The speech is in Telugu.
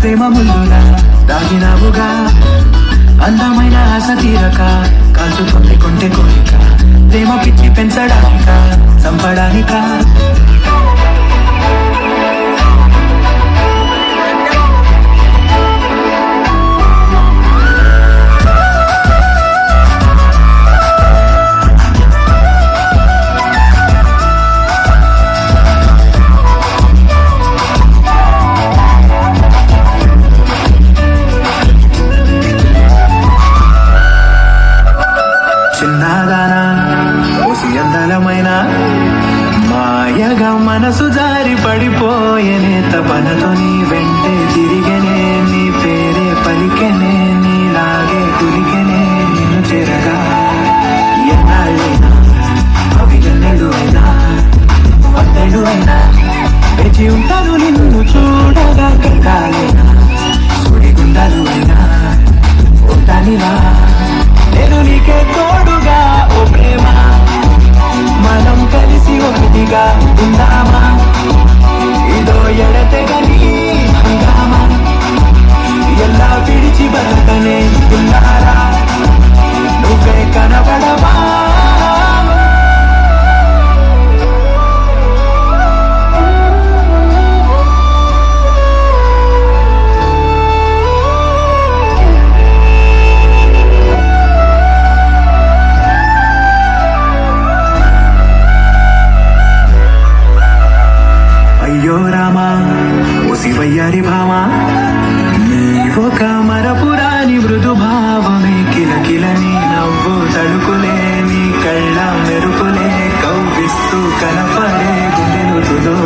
ప్రేమ ముందులా దాగినావుగా అందమైన ఆశ తీరక కాల్చుకుంటే కొంటే కోరిక ప్రేమ పిచ్చి పెంచడానిక చంపడానిక చిన్నదానా ఓసి అందలమైన మాయగా మనసు జారి పడిపోయనే తపనతో నీ వెంటే తిరిగనే నీ పేరే పలికెనే నీలాగే కులికెనే నిన్ను చేరగా ఎన్నాళ్ళైనా అవి ఎన్నెళ్ళు అయినా వందెళ్ళు అయినా వేచి ఉంటాను నిన్ను చూడగా గంటాలైనా సుడిగుండాలు అయినా ఉంటానిలా నేను నీకే తోడుగా ఓ ప్రేమ మనం కలిసి ఒకటిగా ఉందామా ఇదో ఎడతెగని హంగామా ఎలా విడిచి బతకనే ఉన్నారా నువ్వే కనబడవా అయ్యో రామా ఓ శివయ్యారి భామా నీవొక మరపురాని మృదు భావమే కిలకిలని నవ్వు తడుకులే నీ కళ్ళ మెరుపులే కవ్విస్తూ కనపడే గుండెలుతులో